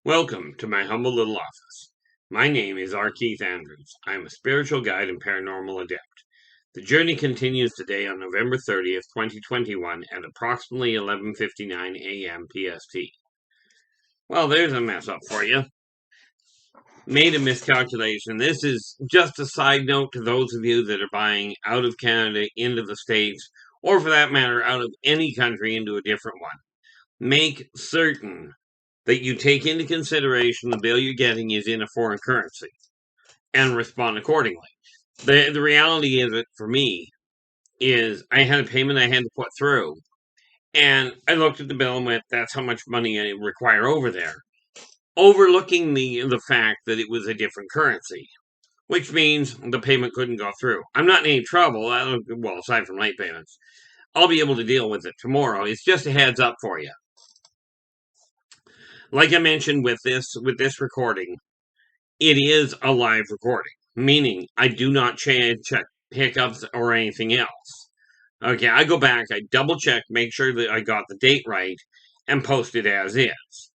Welcome to my humble little office. My name is R. Keith Andrews. I am a spiritual guide and paranormal adept. The journey continues today on November 30th, 2021 at approximately 11:59 a.m. PST. Well, there's a mess up for you. Made a miscalculation. This is just a side note to those of you that are buying out of Canada into the States, or for that matter, out of any country into a different one. Make certain that you take into consideration the bill you're getting is in a foreign currency and respond accordingly. The reality is that for me is I had a payment I had to put through, and I looked at the bill and went, that's how much money I require over there, overlooking the fact that it was a different currency, which means the payment couldn't go through. I'm not in any trouble, well, aside from late payments. I'll be able to deal with it tomorrow. It's just a heads up for you. Like I mentioned with this recording, it is a live recording, meaning I do not check hiccups or anything else. Okay, I go back, I double check, make sure that I got the date right, and post it as is.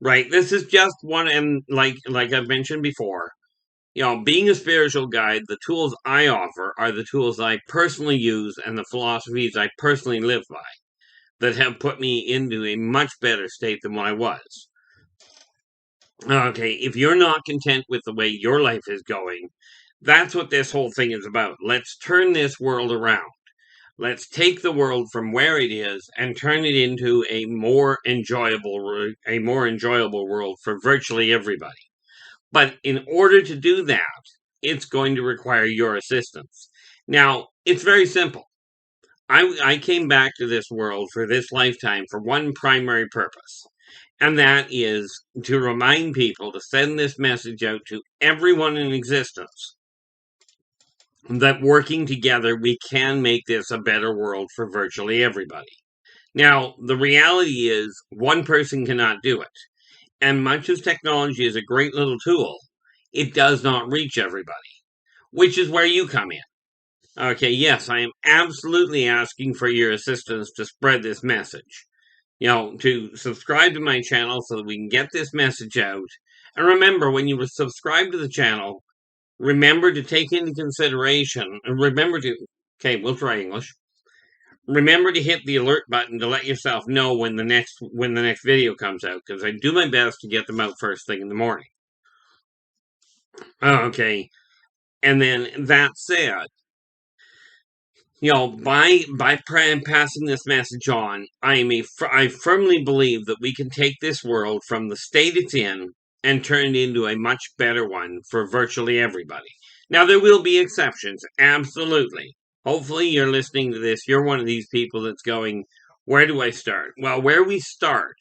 Right, this is just one, and like I've mentioned before, being a spiritual guide, the tools I offer are the tools I personally use and the philosophies I personally live by that have put me into a much better state than what I was. Okay, if you're not content with the way your life is going, that's what this whole thing is about. Let's turn this world around. Let's take the world from where it is and turn it into a more enjoyable world for virtually everybody. But in order to do that, it's going to require your assistance. Now, it's very simple. I came back to this world for this lifetime for one primary purpose, and that is to remind people to send this message out to everyone in existence that working together, we can make this a better world for virtually everybody. Now, the reality is one person cannot do it. And much as technology is a great little tool, it does not reach everybody, which is where you come in. Okay, yes, I am absolutely asking for your assistance to spread this message. To subscribe to my channel so that we can get this message out. And remember, when you subscribe to the channel, remember to take into consideration, and we'll try English. Remember to hit the alert button to let yourself know when the next video comes out, because I do my best to get them out first thing in the morning. Okay, and then that said, by passing this message on, I firmly believe that we can take this world from the state it's in and turn it into a much better one for virtually everybody. Now, there will be exceptions, absolutely. Hopefully, you're listening to this. You're one of these people that's going, where do I start? Well, where we start,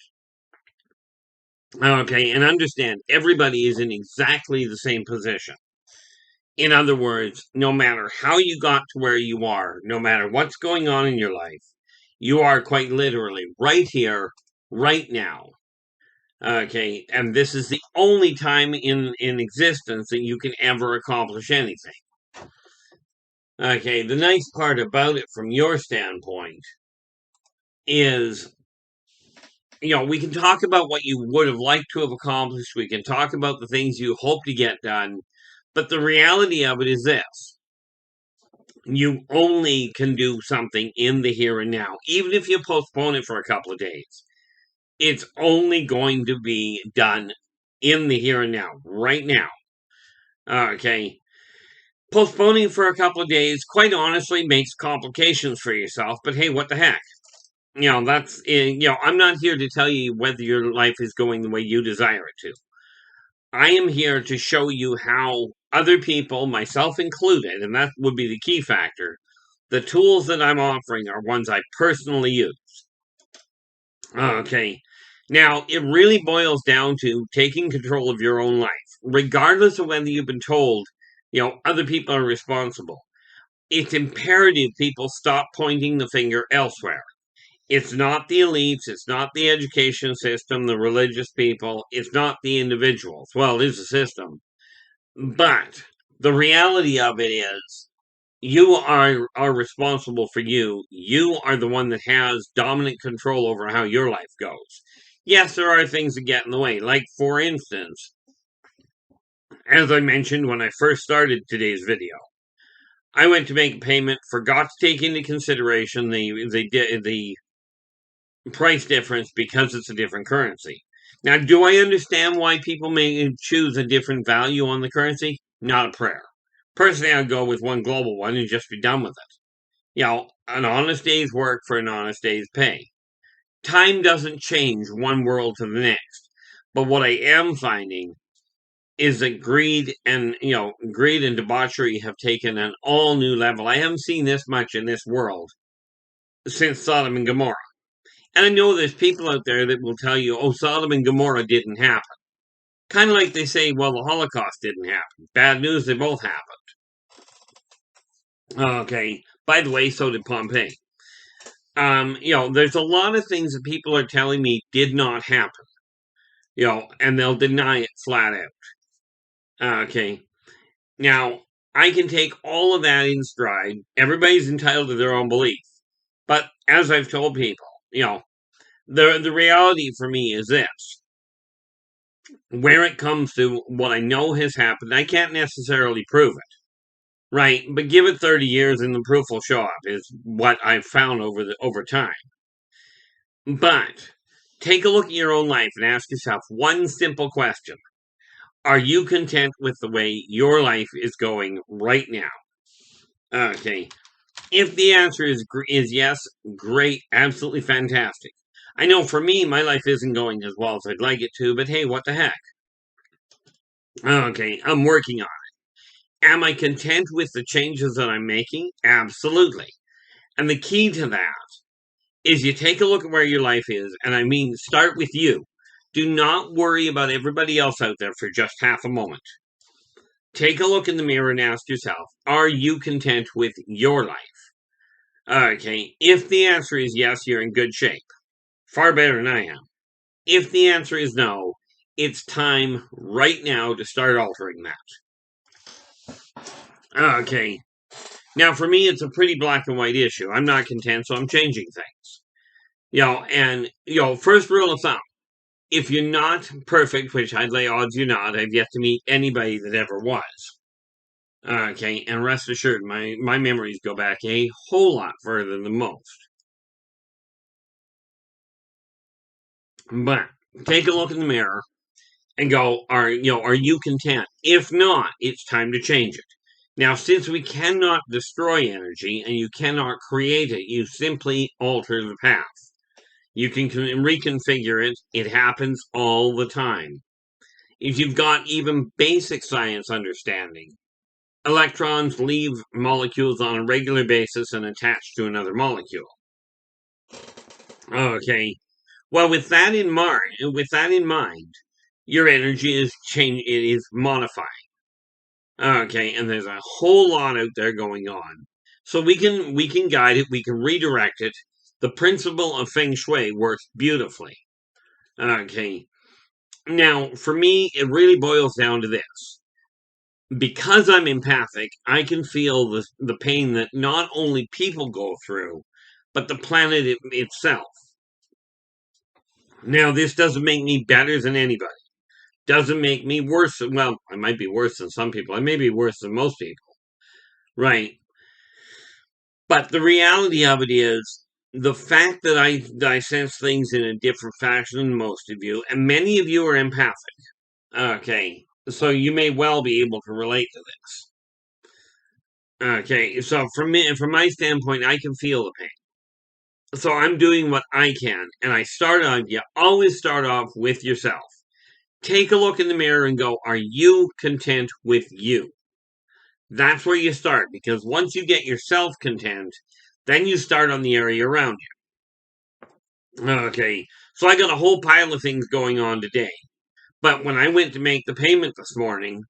okay, and understand, everybody is in exactly the same position. In other words, no matter how you got to where you are, no matter what's going on in your life, you are quite literally right here, right now. Okay, and this is the only time in existence that you can ever accomplish anything. Okay, the nice part about it from your standpoint is, we can talk about what you would have liked to have accomplished. We can talk about the things you hope to get done. But the reality of it is this. You only can do something in the here and now, even if you postpone it for a couple of days. It's only going to be done in the here and now, right now. Okay. Postponing for a couple of days, quite honestly, makes complications for yourself, but hey, what the heck? I'm not here to tell you whether your life is going the way you desire it to. I am here to show you how other people, myself included, and that would be the key factor, the tools that I'm offering are ones I personally use. Okay. Now, it really boils down to taking control of your own life, regardless of whether you've been told, other people are responsible. It's imperative people stop pointing the finger elsewhere. It's not the elites, it's not the education system, the religious people, it's not the individuals. Well, it is a system. But the reality of it is, you are responsible for you. You are the one that has dominant control over how your life goes. Yes, there are things that get in the way. Like, for instance, as I mentioned when I first started today's video, I went to make a payment, forgot to take into consideration the price difference because it's a different currency. Now, do I understand why people may choose a different value on the currency? Not a prayer. Personally, I'd go with one global one and just be done with it. An honest day's work for an honest day's pay. Time doesn't change one world to the next. But what I am finding is that greed and debauchery have taken an all new level. I haven't seen this much in this world since Sodom and Gomorrah. And I know there's people out there that will tell you, oh, Sodom and Gomorrah didn't happen. Kind of like they say, well, the Holocaust didn't happen. Bad news, they both happened. Okay. By the way, so did Pompeii. There's a lot of things that people are telling me did not happen. And they'll deny it flat out. Okay. Now, I can take all of that in stride. Everybody's entitled to their own belief. But as I've told people, the reality for me is this. Where it comes to what I know has happened, I can't necessarily prove it. Right, but give it 30 years and the proof will show up, is what I've found over time. But take a look at your own life and ask yourself one simple question. Are you content with the way your life is going right now? Okay. If the answer is yes, great, absolutely fantastic. I know for me, my life isn't going as well as I'd like it to, but hey, what the heck? Okay, I'm working on it. Am I content with the changes that I'm making? Absolutely. And the key to that is you take a look at where your life is, and I mean, start with you. Do not worry about everybody else out there for just half a moment. Take a look in the mirror and ask yourself, are you content with your life? Okay, if the answer is yes, you're in good shape. Far better than I am. If the answer is no, it's time right now to start altering that. Okay. Now, for me, it's a pretty black and white issue. I'm not content, so I'm changing things. First rule of thumb, if you're not perfect, which I'd lay odds you're not, I've yet to meet anybody that ever was. Okay, and rest assured, my memories go back a whole lot further than most. But take a look in the mirror and go, are you content? If not, it's time to change it. Now, since we cannot destroy energy and you cannot create it, you simply alter the path. You can reconfigure it. It happens all the time. If you've got even basic science understanding, electrons leave molecules on a regular basis and attach to another molecule. Okay. Well, with that in mind, your energy is changing. It is modifying. Okay, and there's a whole lot out there going on. So we can guide it, we can redirect it. The principle of Feng Shui works beautifully. Okay. Now, for me, it really boils down to this. Because I'm empathic, I can feel the pain that not only people go through, but the planet itself. Now, this doesn't make me better than anybody. Doesn't make me worse. Well, I might be worse than some people. I may be worse than most people. Right. But the reality of it is the fact that I sense things in a different fashion than most of you, and many of you are empathic. Okay. So you may well be able to relate to this. Okay. So from my standpoint, I can feel the pain. So I'm doing what I can. And you always start off with yourself. Take a look in the mirror and go, are you content with you? That's where you start, because once you get yourself content, then you start on the area around you. Okay, so I got a whole pile of things going on today. But when I went to make the payment this morning,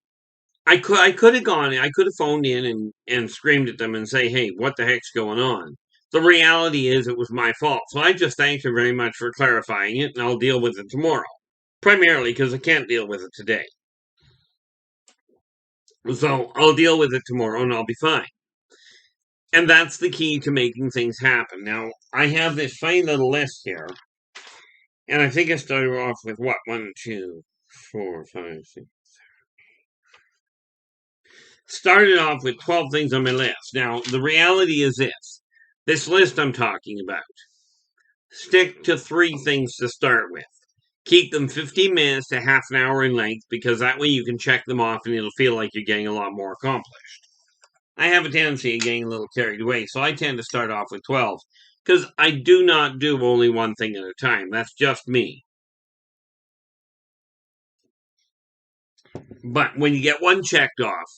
I could have phoned in and screamed at them and say, hey, what the heck's going on? The reality is it was my fault. So I just thanked her very much for clarifying it, and I'll deal with it tomorrow. Primarily because I can't deal with it today. So I'll deal with it tomorrow and I'll be fine. And that's the key to making things happen. Now, I have this funny little list here. And I think I started off with what? 1, 2, 4, 5, 6. Started off with 12 things on my list. Now, the reality is this list I'm talking about. Stick to 3 things to start with. Keep them 15 minutes to half an hour in length because that way you can check them off and it'll feel like you're getting a lot more accomplished. I have a tendency of getting a little carried away, so I tend to start off with 12 because I do not do only one thing at a time. That's just me. But when you get one checked off,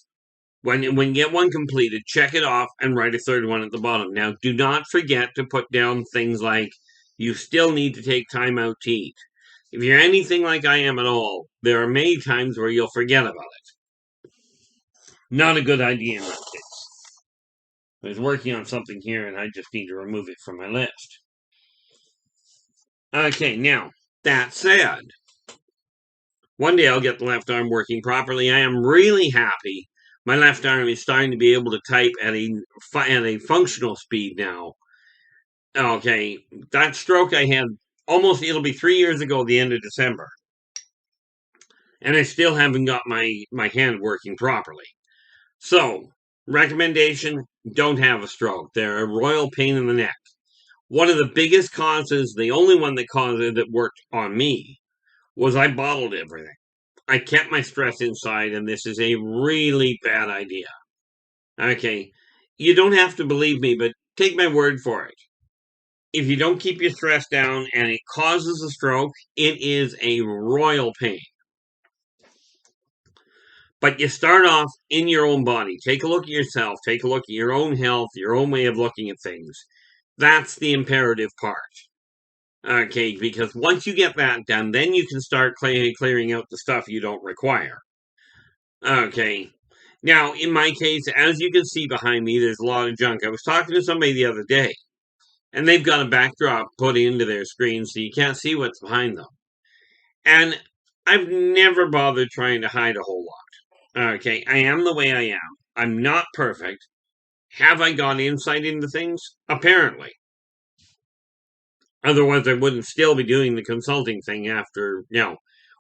when you get one completed, check it off and write a third one at the bottom. Now, do not forget to put down things like you still need to take time out to eat. If you're anything like I am at all, there are many times where you'll forget about it. Not a good idea in that case. I was working on something here and I just need to remove it from my list. Okay, now, that said, one day I'll get the left arm working properly. I am really happy. My left arm is starting to be able to type at a functional speed now. Okay, that stroke I had it'll be 3 years ago at the end of December. And I still haven't got my hand working properly. So, recommendation, don't have a stroke. They're a royal pain in the neck. One of the biggest causes, the only one that worked on me, was I bottled everything. I kept my stress inside, and this is a really bad idea. Okay, you don't have to believe me, but take my word for it. If you don't keep your stress down and it causes a stroke, it is a royal pain. But you start off in your own body. Take a look at yourself. Take a look at your own health, your own way of looking at things. That's the imperative part. Okay, because once you get that done, then you can start clearing out the stuff you don't require. Okay. Now, in my case, as you can see behind me, there's a lot of junk. I was talking to somebody the other day, and they've got a backdrop put into their screen so you can't see what's behind them. And I've never bothered trying to hide a whole lot. Okay, I am the way I am. I'm not perfect. Have I got insight into things? Apparently. Otherwise, I wouldn't still be doing the consulting thing after,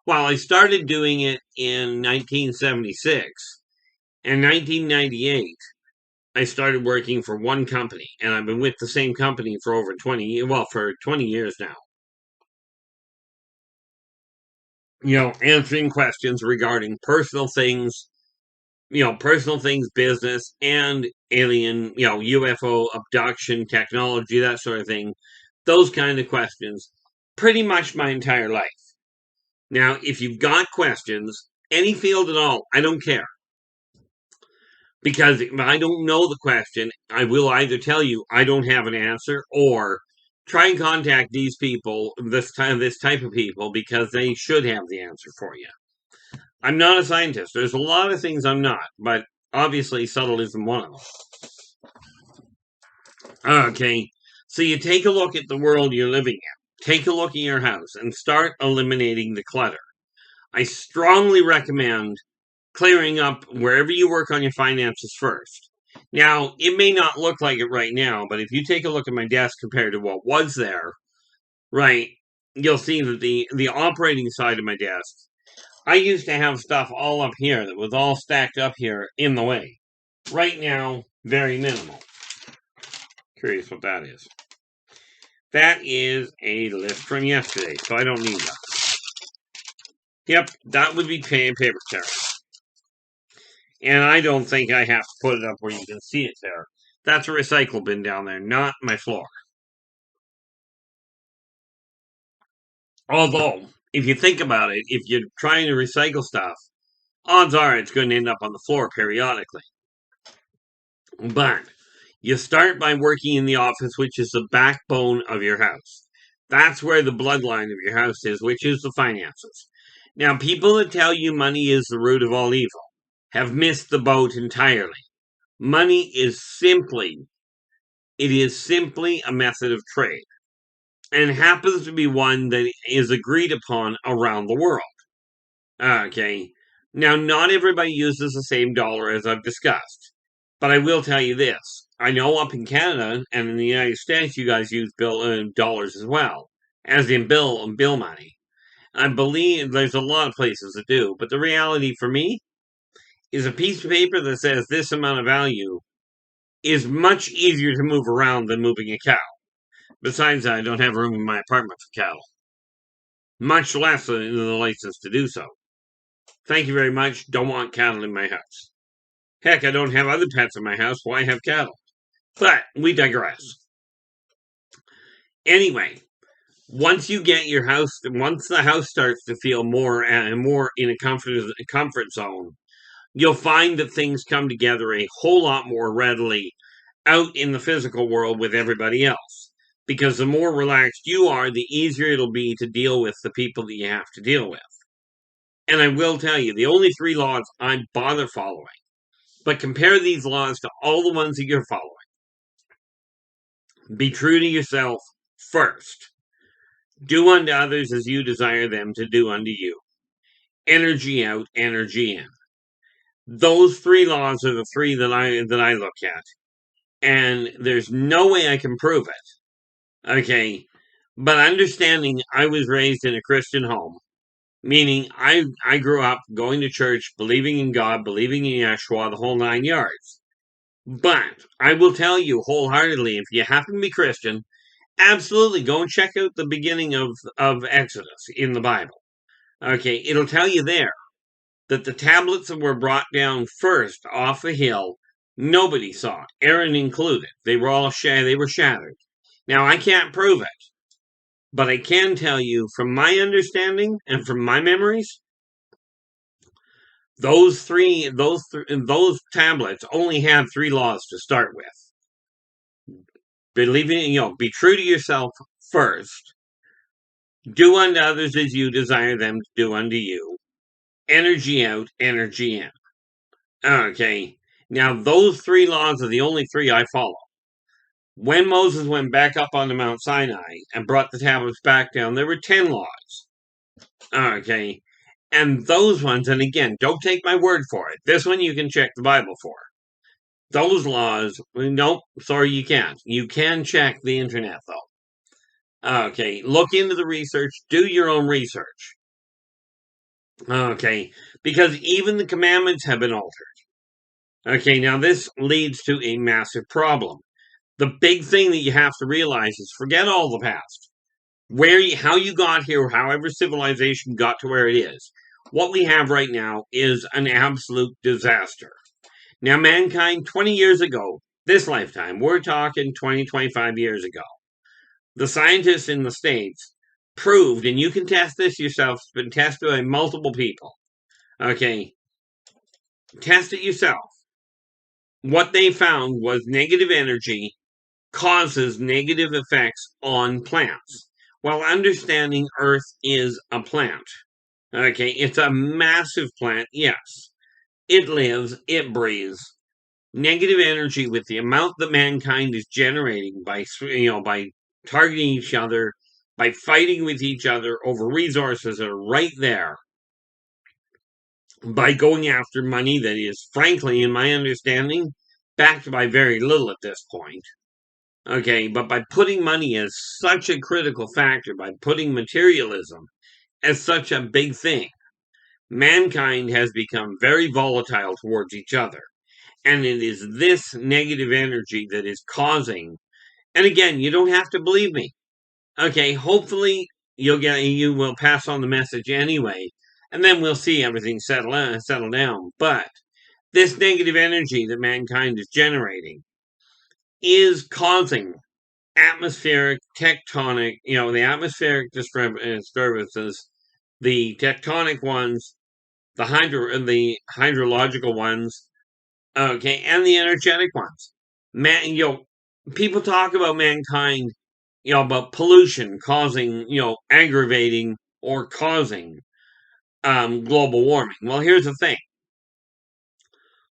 While I started doing it in 1976, in 1998, I started working for one company, and I've been with the same company for over 20 years now. Answering questions regarding personal things, business, and alien, UFO abduction, technology, that sort of thing. Those kind of questions, pretty much my entire life. Now, if you've got questions, any field at all, I don't care. Because if I don't know the question, I will either tell you I don't have an answer, or try and contact these people, this type of people, because they should have the answer for you. I'm not a scientist. There's a lot of things I'm not, but obviously subtle isn't one of them. Okay, so you take a look at the world you're living in. Take a look at your house and start eliminating the clutter. I strongly recommend clearing up wherever you work on your finances first. Now, it may not look like it right now, but if you take a look at my desk compared to what was there, right, you'll see that the operating side of my desk, I used to have stuff all up here that was all stacked up here in the way. Right now, very minimal. Curious what that is. That is a list from yesterday, so I don't need that. Yep, that would be paper tariff. And I don't think I have to put it up where you can see it there. That's a recycle bin down there, not my floor. Although, if you think about it, if you're trying to recycle stuff, odds are it's going to end up on the floor periodically. But you start by working in the office, which is the backbone of your house. That's where the bloodline of your house is, which is the finances. Now, people that tell you money is the root of all evil have missed the boat entirely. Money is simply a method of trade, and happens to be one that is agreed upon around the world. Okay, now not everybody uses the same dollar as I've discussed, but I will tell you this. I know up in Canada and in the United States you guys use dollars as well. as in bill money. I believe there's a lot of places that do, but the reality for me is a piece of paper that says this amount of value is much easier to move around than moving a cow. Besides, I don't have room in my apartment for cattle, much less the license to do so. Thank you very much. Don't want cattle in my house. Heck, I don't have other pets in my house. Why have cattle? But we digress. Anyway, once you get your house, once the house starts to feel more and more in a comfort zone, you'll find that things come together a whole lot more readily out in the physical world with everybody else. Because the more relaxed you are, the easier it'll be to deal with the people that you have to deal with. And I will tell you, the only 3 laws I bother following. But compare these laws to all the ones that you're following. Be true to yourself first. Do unto others as you desire them to do unto you. Energy out, energy in. Those 3 laws are the 3 that I look at. And there's no way I can prove it. Okay. But understanding I was raised in a Christian home, meaning I grew up going to church, believing in God, believing in Yeshua, the whole 9 yards. But I will tell you wholeheartedly, if you happen to be Christian, absolutely go and check out the beginning of Exodus in the Bible. Okay, it'll tell you there that the tablets that were brought down first off the hill, nobody saw, Aaron included. They were all they were shattered. Now I can't prove it, but I can tell you from my understanding and from my memories, those tablets only had 3 laws to start with. Be true to yourself first. Do unto others as you desire them to do unto you. Energy out, energy in. Okay. Now, those 3 laws are the only 3 I follow. When Moses went back up onto Mount Sinai and brought the tablets back down, there were 10 laws. Okay. And those ones, and again, don't take my word for it. This one you can check the Bible for. Those laws, nope, sorry, you can't. You can check the internet, though. Okay, look into the research. Do your own research. Okay, because even the commandments have been altered. Okay, now this leads to a massive problem. The big thing that you have to realize is forget all the past. How you got here, however civilization got to where it is. What we have right now is an absolute disaster. Now, mankind 20 years ago, this lifetime, we're talking 20, 25 years ago, the scientists in the States proved, and you can test this yourself, it's been tested by multiple people. Okay, test it yourself. What they found was negative energy causes negative effects on plants. While understanding Earth is a plant. Okay, it's a massive plant, yes. It lives, it breathes. Negative energy with the amount that mankind is generating by targeting each other, by fighting with each other over resources that are right there, by going after money that is, frankly, in my understanding, backed by very little at this point. Okay, but by putting money as such a critical factor, by putting materialism as such a big thing, mankind has become very volatile towards each other. And it is this negative energy that is causing, and again, you don't have to believe me. Okay, hopefully you will pass on the message anyway, and then we'll see everything settle down. But this negative energy that mankind is generating is causing atmospheric, tectonic, the atmospheric disturbances, the tectonic ones, the hydrological ones, okay, and the energetic ones. People talk about mankind, about pollution causing, aggravating or causing global warming. Well, here's the thing.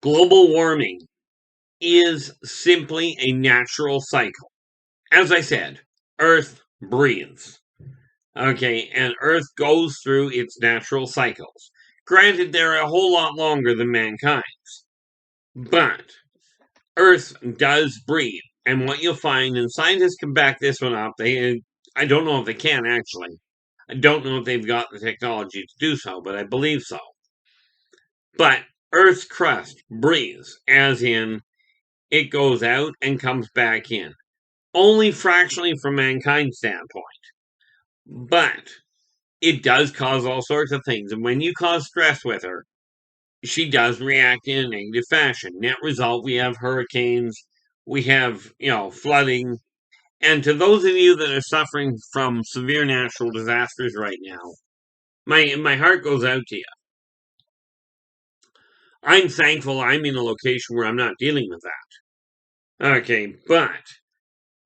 Global warming is simply a natural cycle. As I said, Earth breathes. Okay, and Earth goes through its natural cycles. Granted, they're a whole lot longer than mankind's. But Earth does breathe. And what you'll find, and scientists can back this one up, I don't know if they can, actually. I don't know if they've got the technology to do so, but I believe so. But Earth's crust breathes, as in it goes out and comes back in. Only fractionally from mankind's standpoint. But it does cause all sorts of things. And when you cause stress with her, she does react in a negative fashion. Net result, we have hurricanes, we have, flooding. And to those of you that are suffering from severe natural disasters right now, my heart goes out to you. I'm thankful I'm in a location where I'm not dealing with that. Okay, but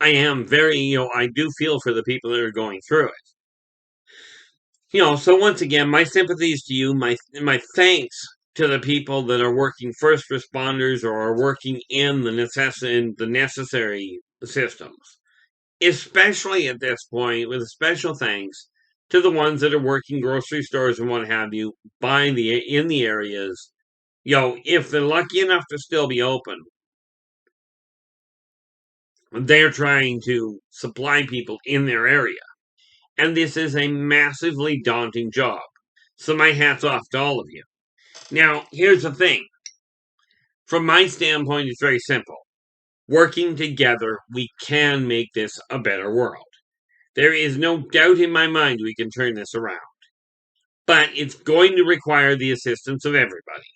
I am very, I do feel for the people that are going through it. So once again, my sympathies to you, my thanks to the people that are working first responders or are working in the necessary systems. Especially at this point, with a special thanks to the ones that are working grocery stores and what have you, in the areas. If they're lucky enough to still be open, they're trying to supply people in their area. And this is a massively daunting job. So my hat's off to all of you. Now, here's the thing. From my standpoint, it's very simple. Working together, we can make this a better world. There is no doubt in my mind we can turn this around. But it's going to require the assistance of everybody.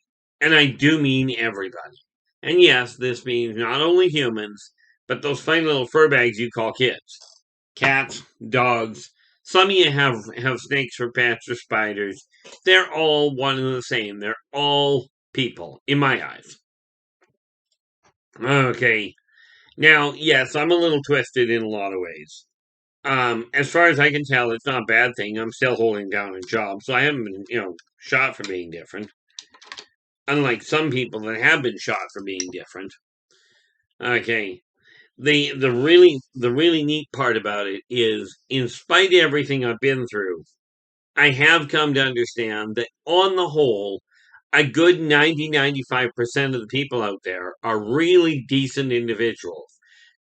And I do mean everybody. And yes, this means not only humans, but those fine little fur bags you call kids. Cats, dogs. Some of you have snakes for pets or spiders. They're all one and the same. They're all people, in my eyes. Okay. Now, yes, I'm a little twisted in a lot of ways. As far as I can tell, it's not a bad thing. I'm still holding down a job, so I haven't been, shot for being different. Unlike some people that have been shot for being different. Okay. The really neat part about it is, in spite of everything I've been through, I have come to understand that on the whole, a good 90-95% of the people out there are really decent individuals,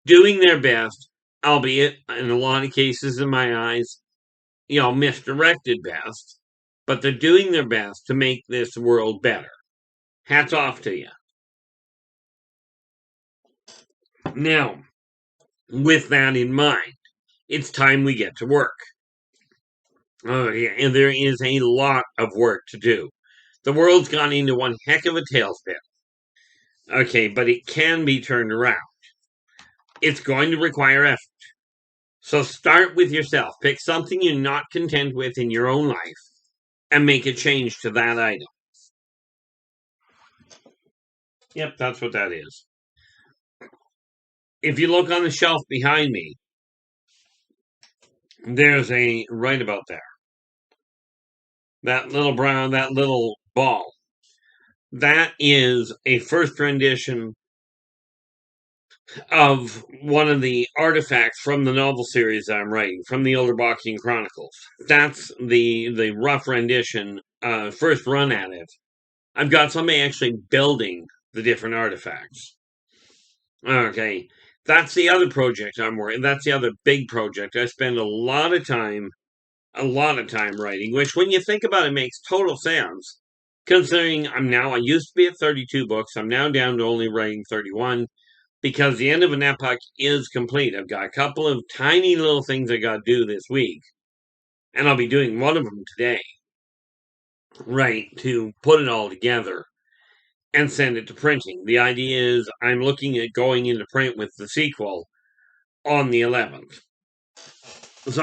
doing their best, albeit in a lot of cases in my eyes, misdirected best, but they're doing their best to make this world better. Hats off to you. Now, with that in mind, it's time we get to work. Oh, yeah, and there is a lot of work to do. The world's gone into one heck of a tailspin. Okay, but it can be turned around. It's going to require effort. So start with yourself. Pick something you're not content with in your own life and make a change to that item. Yep, that's what that is. If you look on the shelf behind me, there's a right about there. That little ball. That is a first rendition of one of the artifacts from the novel series that I'm writing, from the Yldrbac Chronicles. That's the rough rendition, first run at it. I've got somebody actually building the different artifacts. Okay, that's the other project I'm working. That's the other big project. I spend a lot of time writing, which when you think about it makes total sense, considering I used to be at 32 books. I'm now down to only writing 31 because the end of an epoch is complete. I've got a couple of tiny little things I got to do this week, and I'll be doing one of them today, right, to put it all together and send it to printing. The idea is I'm looking at going into print with the sequel on the 11th. So,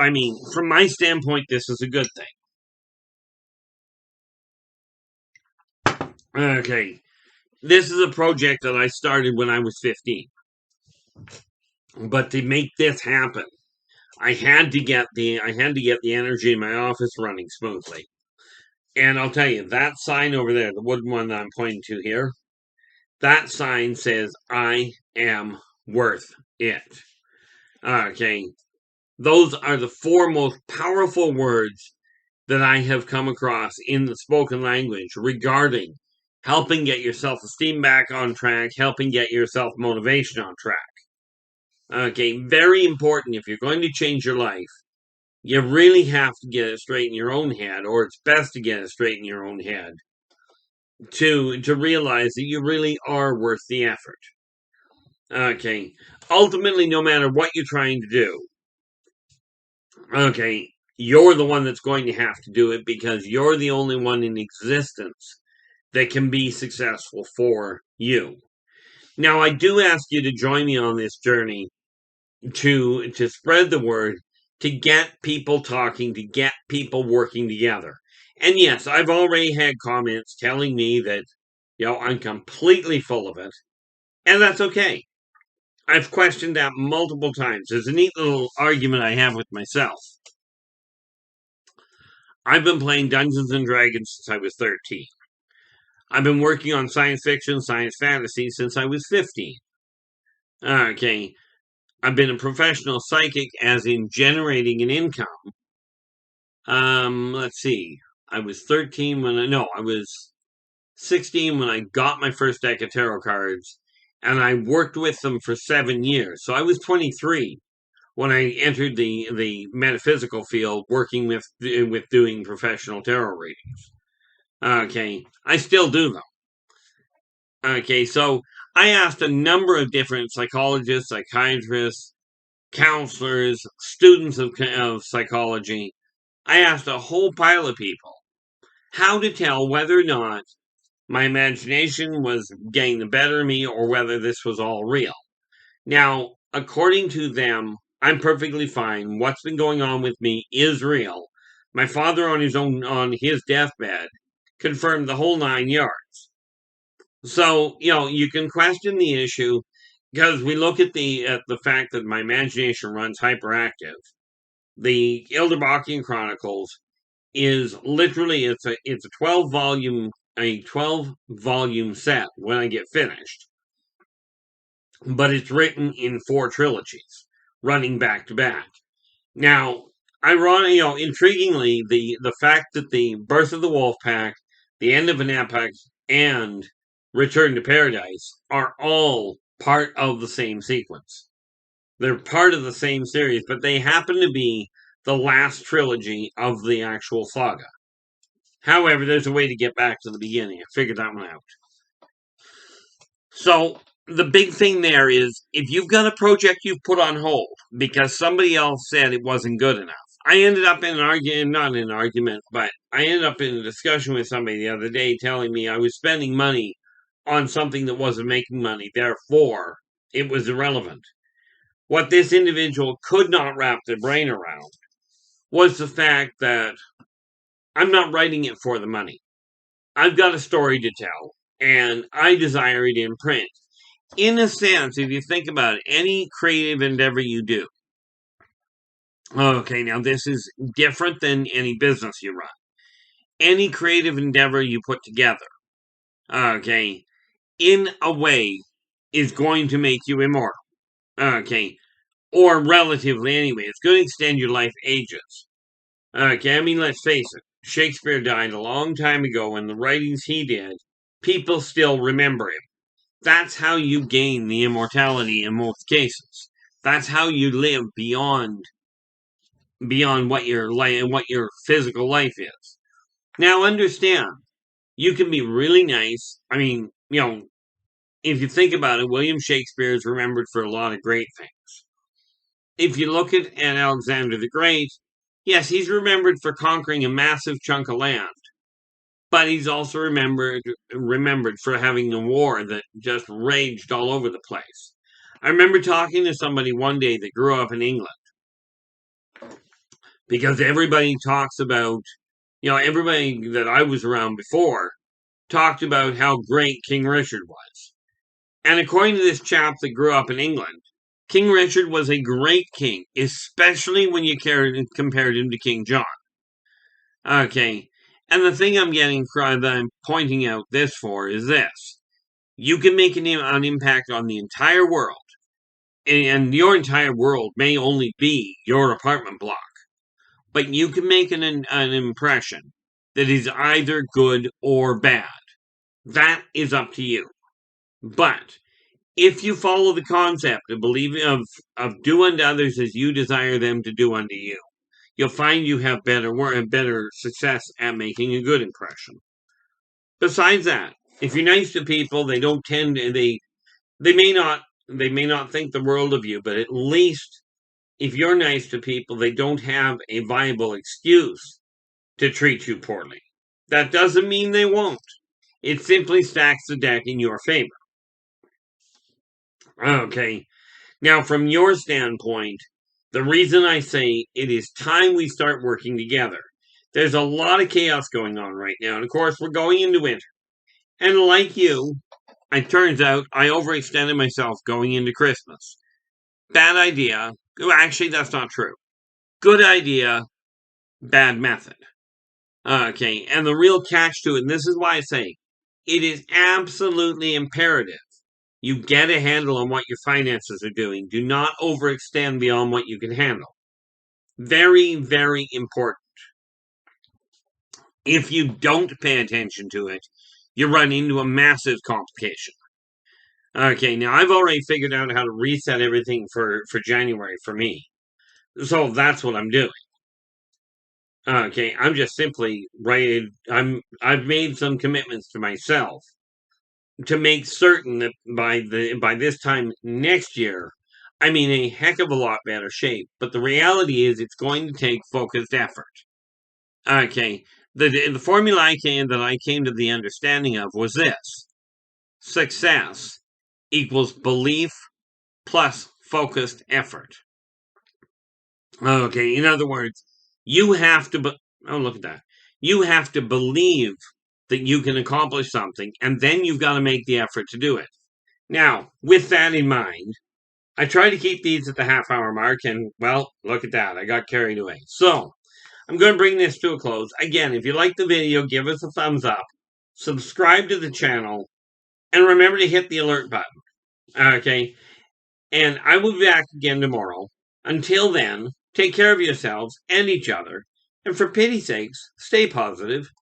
from my standpoint, this is a good thing. Okay. This is a project that I started when I was 15. But to make this happen, I had to get the energy in my office running smoothly. And I'll tell you, that sign over there, the wooden one that I'm pointing to here, that sign says, "I am worth it." Okay. Those are the 4 most powerful words that I have come across in the spoken language regarding helping get your self-esteem back on track, helping get your self-motivation on track. Okay, very important if you're going to change your life. you really have to get it straight in your own head, or it's best to get it straight in your own head, to realize that you really are worth the effort. Okay. Ultimately, no matter what you're trying to do, okay, you're the one that's going to have to do it because you're the only one in existence that can be successful for you. Now, I do ask you to join me on this journey to spread the word, to get people talking, to get people working together. And yes, I've already had comments telling me that, I'm completely full of it, and that's okay. I've questioned that multiple times. There's a neat little argument I have with myself. I've been playing Dungeons and Dragons since I was 13. I've been working on science fiction, science fantasy since I was 15. Okay. I've been a professional psychic, as in generating an income. Let's see. I was 13 I was 16 when I got my first deck of tarot cards, and I worked with them for 7 years. So I was 23 when I entered the metaphysical field, working with doing professional tarot readings. Okay, I still do them. Okay, so I asked a number of different psychologists, psychiatrists, counselors, students of psychology. I asked a whole pile of people how to tell whether or not my imagination was getting the better of me or whether this was all real. Now, according to them, I'm perfectly fine. What's been going on with me is real. My father on his deathbed confirmed the whole 9 yards. So, you can question the issue because we look at the fact that my imagination runs hyperactive. The Yldrbacian Chronicles is literally it's a 12 volume set when I get finished. But it's written in 4 trilogies, running back to back. Now, intriguingly, the fact that the Birth of the Wolf Pack, the End of an Epoch, and Return to Paradise are all part of the same sequence. They're part of the same series, but they happen to be the last trilogy of the actual saga. However, there's a way to get back to the beginning. I figured that one out. So, the big thing there is, if you've got a project you've put on hold because somebody else said it wasn't good enough. I ended up in I ended up in a discussion with somebody the other day telling me I was spending money on something that wasn't making money. Therefore, it was irrelevant. What this individual could not wrap their brain around was the fact that I'm not writing it for the money. I've got a story to tell, and I desire it in print. In a sense, if you think about it, any creative endeavor you do. Okay, now this is different than any business you run. Any creative endeavor you put together, okay, in a way, is going to make you immortal. Okay, or relatively anyway. It's going to extend your life ages. Okay, I mean, let's face it. Shakespeare died a long time ago, and the writings he did, people still remember him. That's how you gain the immortality in most cases. That's how you live beyond what your physical life is. Now, understand, you can be really nice. I mean, if you think about it, William Shakespeare is remembered for a lot of great things. If you look at Alexander the Great, yes, he's remembered for conquering a massive chunk of land, but he's also remembered for having a war that just raged all over the place. I remember talking to somebody one day that grew up in England, because everybody talks about, everybody that I was around before talked about how great King Richard was. And according to this chap that grew up in England, King Richard was a great king, especially when you compared him to King John. Okay, and the thing that I'm pointing out this for is this. You can make an impact on the entire world, and your entire world may only be your apartment block, but you can make an impression that is either good or bad. That is up to you. But if you follow the concept of believing of do unto others as you desire them to do unto you, you'll find you have better work and better success at making a good impression. Besides that, if you're nice to people, they don't tend to, they may not think the world of you, but at least if you're nice to people, they don't have a viable excuse to treat you poorly. That doesn't mean they won't. It simply stacks the deck in your favor. Okay. Now, from your standpoint, the reason I say it is time we start working together. There's a lot of chaos going on right now. And of course, we're going into winter. And like you, it turns out I overextended myself going into Christmas. Bad idea. Actually, that's not true. Good idea, bad method. Okay, and the real catch to it, and this is why I say, it is absolutely imperative you get a handle on what your finances are doing. Do not overextend beyond what you can handle. Very, very important. If you don't pay attention to it, you run into a massive complication. Okay, now I've already figured out how to reset everything for January for me. So that's what I'm doing. Okay, I'm just simply I've made some commitments to myself to make certain that by this time next year, I'm in a heck of a lot better shape. But the reality is it's going to take focused effort. Okay, the formula I came to the understanding of was this: success equals belief plus focused effort. Okay, in other words, you have to look at that. You have to believe that you can accomplish something, and then you've got to make the effort to do it. Now, with that in mind, I try to keep these at the half-hour mark, and, well, look at that. I got carried away. So, I'm going to bring this to a close. Again, if you like the video, give us a thumbs up, subscribe to the channel, and remember to hit the alert button. Okay? And I will be back again tomorrow. Until then, take care of yourselves and each other, and for pity's sakes, stay positive.